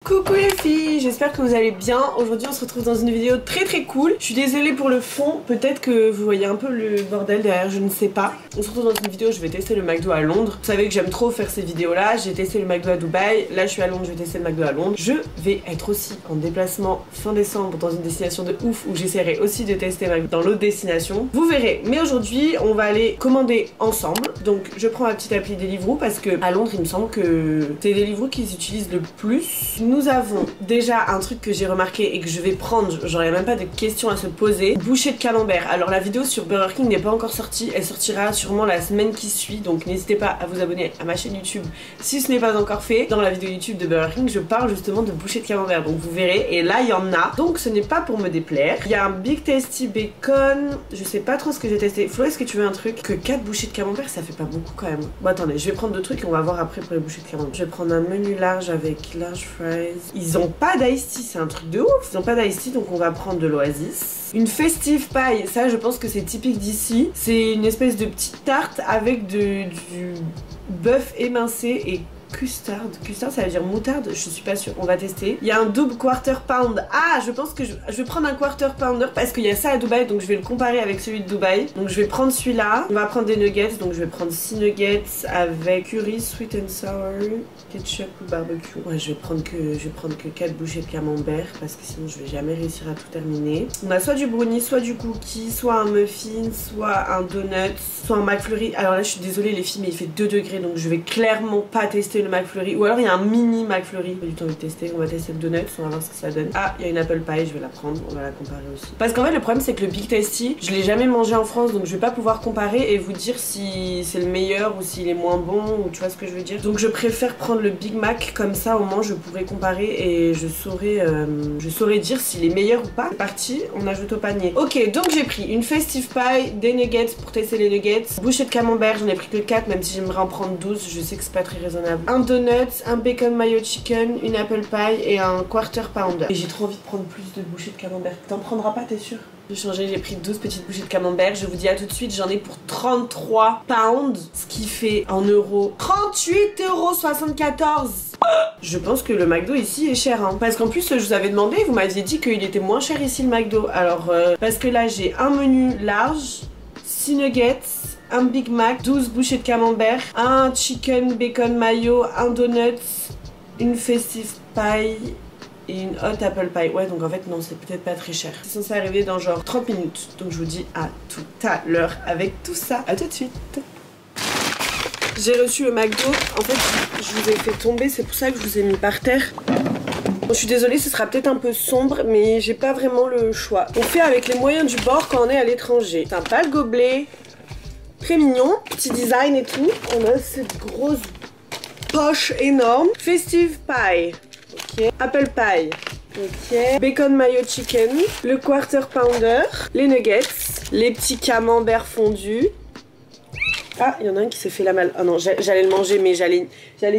Coucou les filles, j'espère que vous allez bien. Aujourd'hui on se retrouve dans une vidéo très cool. Je suis désolée pour le fond, peut-être que vous voyez un peu le bordel derrière, je ne sais pas. On se retrouve dans une vidéo où je vais tester le McDo à Londres. Vous savez que j'aime trop faire ces vidéos là. J'ai testé le McDo à Dubaï, là je suis à Londres, je vais tester le McDo à Londres. Je vais être aussi en déplacement fin décembre dans une destination de ouf où j'essaierai aussi de tester McDo dans l'autre destination. Vous verrez, mais aujourd'hui on va aller commander ensemble. Donc je prends ma petite appli Deliveroo parce que à Londres il me semble que c'est Deliveroo qu'ils utilisent le plus. Nous avons déjà un truc que j'ai remarqué et que je vais prendre, genre il n'y a même pas de questions à se poser, bouchée de camembert. Alors la vidéo sur Burger King n'est pas encore sortie, elle sortira sûrement la semaine qui suit, donc n'hésitez pas à vous abonner à ma chaîne YouTube si ce n'est pas encore fait. Dans la vidéo YouTube de Burger King, je parle justement de bouchée de camembert, donc vous verrez, et là il y en a, donc ce n'est pas pour me déplaire. Il y a un Big Tasty Bacon, je sais pas trop ce que j'ai testé. Flo, est-ce que tu veux un truc? Que 4 bouchées de camembert, ça fait pas beaucoup quand même. Bon attendez, je vais prendre 2 trucs et on va voir après pour les bouchées de camembert. Je vais prendre un menu large avec large fries. Ils ont pas d'ice tea, c'est un truc de ouf. Ils ont pas d'ice tea, donc on va prendre de l'Oasis. Une festive pie, ça je pense que c'est typique d'ici. C'est une espèce de petite tarte avec du bœuf émincé et custard. Custard ça veut dire moutarde, je suis pas sûre, on va tester. Il y a un double quarter pound. Ah, je pense que je vais prendre un quarter pounder parce qu'il y a ça à Dubaï, donc je vais le comparer avec celui de Dubaï. Donc je vais prendre celui-là. On va prendre des nuggets, donc je vais prendre 6 nuggets avec curry, sweet and sour, ketchup ou barbecue. Ouais, je vais prendre que 4 bouchées de camembert parce que sinon je vais jamais réussir à tout terminer. On a soit du brownie, soit du cookie, soit un muffin, soit un donut, soit un McFlurry. Alors là je suis désolée les filles, mais il fait 2 degrés, donc je vais clairement pas tester le McFlurry, ou alors il y a un mini McFlurry. Pas du tout envie de tester, on va tester le donut, on va voir ce que ça donne. Ah, il y a une apple pie, je vais la prendre, on va la comparer aussi. Parce qu'en fait le problème c'est que le Big Tasty, je l'ai jamais mangé en France, donc je vais pas pouvoir comparer et vous dire si c'est le meilleur ou s'il est moins bon, ou tu vois ce que je veux dire. Donc je préfère prendre le Big Mac, comme ça au moins je pourrais comparer et je saurais dire s'il est meilleur ou pas. C'est parti, on ajoute au panier. Ok, donc j'ai pris une festive pie, des nuggets pour tester les nuggets, bouchée de camembert, j'en ai pris que 4, même si j'aimerais en prendre 12, je sais que c'est pas très raisonnable. Un donut, un bacon mayo chicken, une apple pie et un quarter pounder. Et j'ai trop envie de prendre plus de bouchées de camembert. T'en prendras pas, t'es sûr? J'ai changé, j'ai pris 12 petites bouchées de camembert. Je vous dis à tout de suite, j'en ai pour 33 pounds, ce qui fait en euros 38,74 €. Je pense que le McDo ici est cher, hein. Parce qu'en plus je vous avais demandé, vous m'aviez dit qu'il était moins cher ici le McDo. Alors parce que là j'ai un menu large, 6 nuggets, un Big Mac, 12 bouchées de camembert, un chicken bacon mayo, un donut, une festive pie et une hot apple pie. Ouais, donc en fait non, c'est peut-être pas très cher. C'est censé arriver dans genre 30 minutes. Donc je vous dis à tout à l'heure avec tout ça. À tout de suite. J'ai reçu le McDo. En fait, je vous ai fait tomber, c'est pour ça que je vous ai mis par terre. Bon, je suis désolée, ce sera peut-être un peu sombre, mais j'ai pas vraiment le choix. On fait avec les moyens du bord quand on est à l'étranger. Sympa le gobelet. Très mignon, petit design et tout. On a cette grosse poche énorme. Festive pie, ok. Apple pie, ok. Bacon mayo chicken, le quarter pounder, les nuggets, les petits camemberts fondus. Ah, il y en a un qui s'est fait la malle. Ah non, j'allais le manger, mais j'allais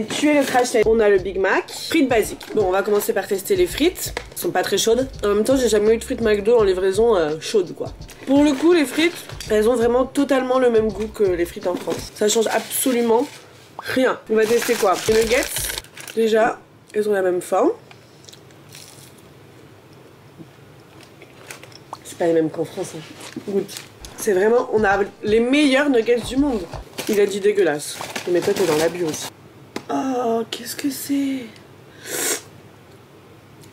tuer le crash. On a le Big Mac. Frites basiques. Bon, on va commencer par tester les frites. Elles sont pas très chaudes. En même temps, j'ai jamais eu de frites McDo en livraison chaude, quoi. Pour le coup, les frites, elles ont vraiment totalement le même goût que les frites en France. Ça change absolument rien. On va tester quoi? Les nuggets, déjà, elles ont la même forme. C'est pas les mêmes qu'en France, hein. Goûte. C'est vraiment, on a les meilleurs nuggets du monde. Il a dit dégueulasse. Mais toi t'es dans l'abus aussi. Oh, qu'est-ce que c'est?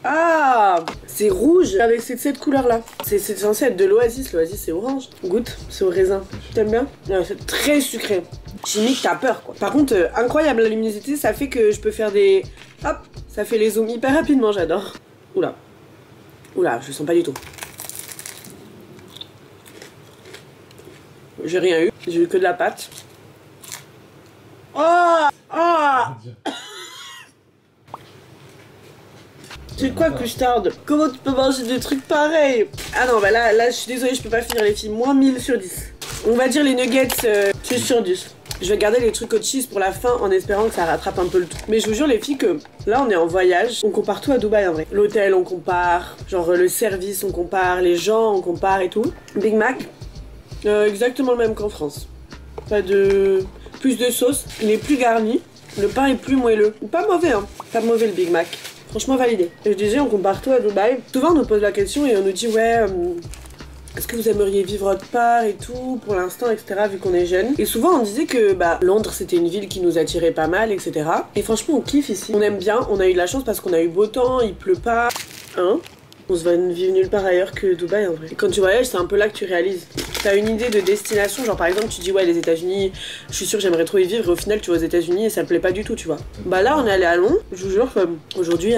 Ah, c'est rouge avec cette couleur là. C'est censé être de l'Oasis. L'Oasis c'est orange. Goûte, c'est au raisin. T'aimes bien? C'est très sucré. Chimique, t'as peur quoi. Par contre, incroyable, la luminosité, ça fait que je peux faire des... Hop, ça fait les zooms hyper rapidement, j'adore. Oula. Oula, je le sens pas du tout. J'ai rien eu, j'ai eu que de la pâte. Oh, oh. C'est quoi custard? Comment tu peux manger des trucs pareils? Ah non, bah là je suis désolée, je peux pas finir les filles. Moins 1000 sur 10. On va dire les nuggets 6 sur 10. Je vais garder les trucs au cheese pour la fin en espérant que ça rattrape un peu le tout. Mais je vous jure les filles que là on est en voyage. On compare tout à Dubaï en vrai. L'hôtel on compare, genre le service on compare, les gens on compare et tout. Big Mac. Exactement le même qu'en France. Pas de... Plus de sauce, il est plus garni. Le pain est plus moelleux. Pas mauvais hein. Pas mauvais le Big Mac. Franchement validé. Et je disais, on compare tout à Dubaï. Souvent on nous pose la question et on nous dit ouais, est-ce que vous aimeriez vivre autre part et tout pour l'instant, etc. vu qu'on est jeune. Et souvent on disait que Londres c'était une ville qui nous attirait pas mal, etc. Et franchement on kiffe ici. On aime bien, on a eu de la chance parce qu'on a eu beau temps, il pleut pas. Hein? On se va vivre nulle part ailleurs que Dubaï en vrai. Et quand tu voyages, c'est un peu là que tu réalises. T'as une idée de destination, genre par exemple tu dis ouais les États-Unis, je suis sûre j'aimerais trop y vivre et au final tu vas aux États-Unis et ça te plaît pas du tout, tu vois. Bah là on est allé à Londres, je vous jure aujourd'hui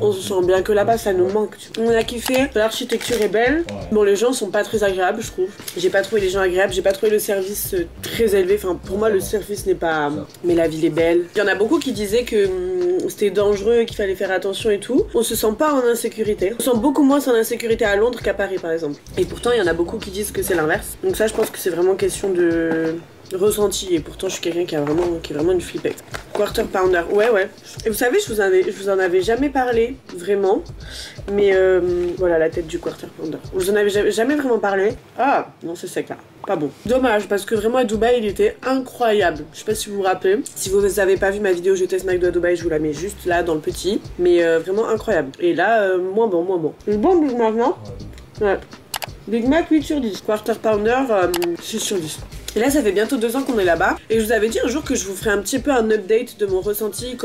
on se sent bien que là-bas, ça nous manque. On a kiffé, l'architecture est belle. Bon, les gens sont pas très agréables, je trouve. J'ai pas trouvé les gens agréables, j'ai pas trouvé le service très élevé. Enfin, pour moi, le service n'est pas. Mais la ville est belle. Il y en a beaucoup qui disaient que c'était dangereux, qu'il fallait faire attention et tout. On se sent pas en insécurité. On se sent beaucoup moins en insécurité à Londres qu'à Paris, par exemple. Et pourtant, il y en a beaucoup qui disent que c'est l'inverse. Donc, ça, je pense que c'est vraiment question de ressenti. Et pourtant, je suis quelqu'un qui est vraiment une flippette. Quarter pounder, ouais. Et vous savez, je vous en avais jamais parlé, vraiment. Mais voilà, la tête du quarter pounder. Je vous en avais jamais vraiment parlé. Ah, non, c'est sec là. Pas bon. Dommage, parce que vraiment à Dubaï, il était incroyable. Je sais pas si vous vous rappelez. Si vous avez pas vu ma vidéo Je teste McDo à Dubaï, je vous la mets juste là, dans le petit. Mais vraiment incroyable. Et là, moins bon. Le bon Big Mac, non? Ouais. Big Mac 8 sur 10. Quarter pounder, 6 sur 10. Et là ça fait bientôt 2 ans qu'on est là-bas et je vous avais dit un jour que je vous ferais un petit peu un update de mon ressenti,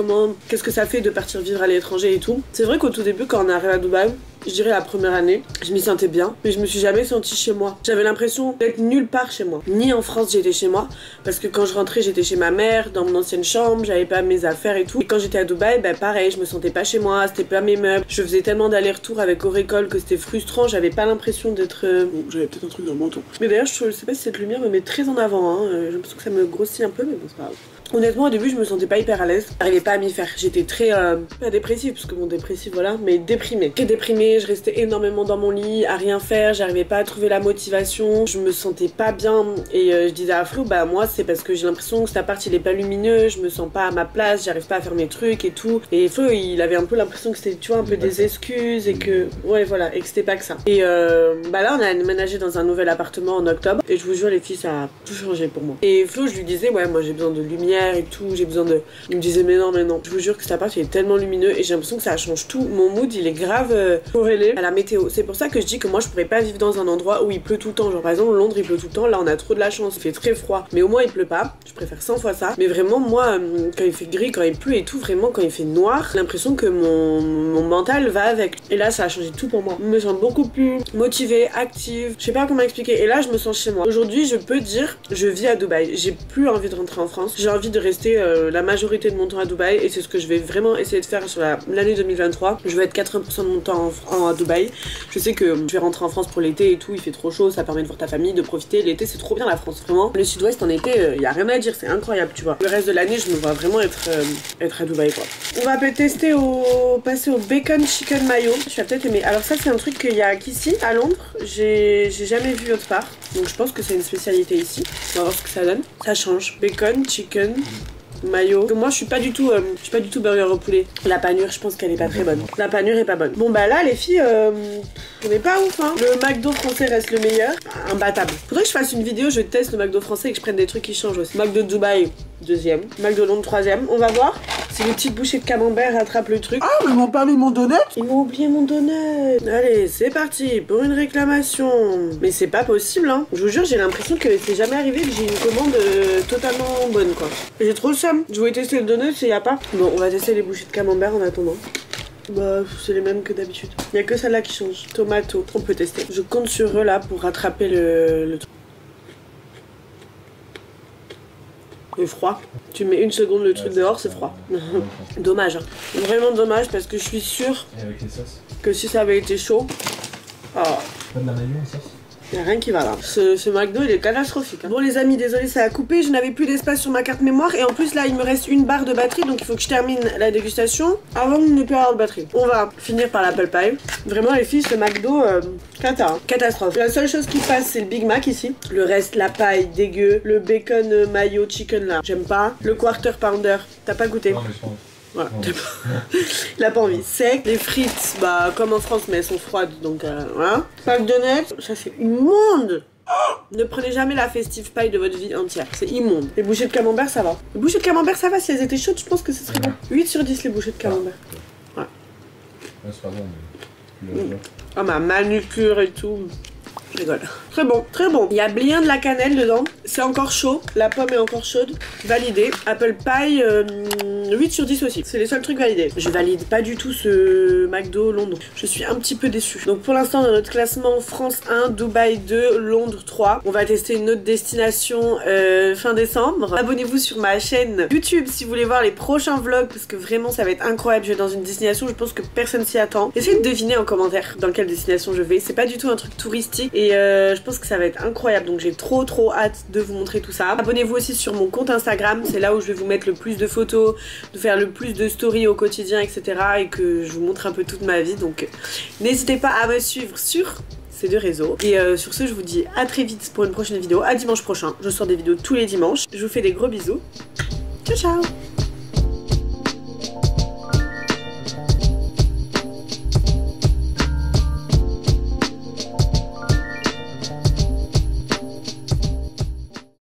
qu'est-ce que ça fait de partir vivre à l'étranger et tout. C'est vrai qu'au tout début quand on arrive à Dubaï, je dirais la première année, je m'y sentais bien, mais je me suis jamais sentie chez moi. J'avais l'impression d'être nulle part chez moi. Ni en France j'étais chez moi, parce que quand je rentrais j'étais chez ma mère, dans mon ancienne chambre, j'avais pas mes affaires et tout. Et quand j'étais à Dubaï, pareil, je me sentais pas chez moi, c'était pas mes meubles. Je faisais tellement d'allers-retours avec Aurécole que c'était frustrant, j'avais pas l'impression d'être... Bon, j'avais peut-être un truc dans le menton. Mais d'ailleurs je sais pas si cette lumière me met très en avant, hein. J'ai l'impression que ça me grossit un peu, mais bon c'est pas grave. Honnêtement au début je me sentais pas hyper à l'aise, j'arrivais pas à m'y faire, j'étais très pas dépressive parce que bon dépressive voilà, mais déprimée, très déprimée, je restais énormément dans mon lit à rien faire, j'arrivais pas à trouver la motivation, je me sentais pas bien et je disais à Flo moi c'est parce que j'ai l'impression que cet appart il est pas lumineux, je me sens pas à ma place, j'arrive pas à faire mes trucs et tout, et Flo il avait un peu l'impression que c'était tu vois un peu des excuses et que ouais voilà et que c'était pas que ça. Et là on a aménagé dans un nouvel appartement en octobre et je vous jure les filles ça a tout changé pour moi. Et Flo je lui disais ouais moi j'ai besoin de lumière et tout, j'ai besoin de... Il me disait mais non, je vous jure que cet appart il est tellement lumineux et j'ai l'impression que ça change tout. Mon mood il est grave corrélé à la météo. C'est pour ça que je dis que moi je pourrais pas vivre dans un endroit où il pleut tout le temps. Genre par exemple Londres il pleut tout le temps, là on a trop de la chance, il fait très froid. Mais au moins il pleut pas, je préfère 100 fois ça. Mais vraiment moi quand il fait gris, quand il pleut et tout, vraiment quand il fait noir, j'ai l'impression que mon mental va avec. Et là ça a changé tout pour moi. Je me sens beaucoup plus motivée, active, je sais pas comment expliquer. Et là je me sens chez moi. Aujourd'hui je peux dire je vis à Dubaï. J'ai plus envie de rentrer en France. J'ai envie de rester la majorité de mon temps à Dubaï et c'est ce que je vais vraiment essayer de faire sur l'année 2023. Je vais être 80% de mon temps à Dubaï. Je sais que je vais rentrer en France pour l'été et tout, il fait trop chaud, ça permet de voir ta famille, de profiter. L'été c'est trop bien la France, vraiment. Le sud-ouest en été, y a rien à dire, c'est incroyable, tu vois. Le reste de l'année, je me vois vraiment être à Dubaï quoi. On va passer au bacon chicken mayo. Je vais peut-être aimer. Alors ça c'est un truc qu'il y a qu'ici à Londres, j'ai jamais vu autre part. Donc je pense que c'est une spécialité ici. On va voir ce que ça donne. Ça change. Bacon, chicken, mayo. Moi je suis pas du tout burger au poulet. La panure je pense qu'elle est pas très bonne. La panure est pas bonne. Bon là les filles on est pas ouf hein. Le McDo français reste le meilleur. Imbattable. Faudrait que je fasse une vidéo, je teste le McDo français et que je prenne des trucs qui changent aussi. McDo de Dubaï, 2e. McDo Londres, 3e. On va voir si les petites bouchées de camembert rattrapent le truc. Ah mais ils m'ont pas mis mon donut. Ils m'ont oublié mon donut. Allez c'est parti pour une réclamation. Mais c'est pas possible hein. Je vous jure j'ai l'impression que c'est jamais arrivé que j'ai une commande totalement bonne quoi. J'ai trop le seum. Je voulais tester le donut et y a pas. Bon on va tester les bouchées de camembert en attendant. C'est les mêmes que d'habitude. Il y a que celle-là qui change. Tomato, on peut tester. Je compte sur eux là pour rattraper le truc. C'est froid. Tu mets une seconde le truc dehors, c'est froid. Dommage. Hein. Vraiment dommage parce que je suis sûre que si ça avait été chaud. Oh. Pas de la mayo en sauce? Y'a rien qui va là. Ce McDo il est catastrophique. Hein. Bon les amis, désolé ça a coupé, je n'avais plus d'espace sur ma carte mémoire et en plus là il me reste une barre de batterie donc il faut que je termine la dégustation avant de ne plus avoir de batterie. On va finir par l'apple pie. Vraiment les filles, ce McDo, catastrophe. La seule chose qui passe c'est le Big Mac ici. Le reste, la paille dégueu, le bacon mayo chicken là, j'aime pas. Le quarter pounder, t'as pas goûté? Non mais je pense. Voilà. Il a pas envie. Sec, les frites, comme en France, mais elles sont froides, donc voilà. Pas de donuts, ça c'est immonde. Ne prenez jamais la festive pie de votre vie entière, c'est immonde. Les bouchées de camembert, ça va. Les bouchées de camembert, ça va, si elles étaient chaudes, je pense que ce serait bon. 8 sur 10 les bouchées de camembert. Ouais. Ouais, c'est pas bon, mais... Ah, ma manucure et tout. Je rigole. Très bon, très bon. Il y a bien de la cannelle dedans. C'est encore chaud. La pomme est encore chaude. Validé. Apple Pie, 8 sur 10 aussi. C'est les seuls trucs validés. Je valide pas du tout ce McDo Londres. Je suis un petit peu déçue. Donc pour l'instant, dans notre classement, France 1, Dubaï 2, Londres 3. On va tester une autre destination fin décembre. Abonnez-vous sur ma chaîne YouTube si vous voulez voir les prochains vlogs parce que vraiment ça va être incroyable. Je vais dans une destination, je pense que personne s'y attend. Essayez de deviner en commentaire dans quelle destination je vais. C'est pas du tout un truc touristique et je pense que ça va être incroyable. Donc j'ai trop hâte de vous montrer tout ça. Abonnez-vous aussi sur mon compte Instagram. C'est là où je vais vous mettre le plus de photos, de faire le plus de stories au quotidien, etc. Et que je vous montre un peu toute ma vie. Donc n'hésitez pas à me suivre sur ces deux réseaux. Et sur ce, je vous dis à très vite pour une prochaine vidéo. À dimanche prochain. Je sors des vidéos tous les dimanches. Je vous fais des gros bisous. Ciao ciao.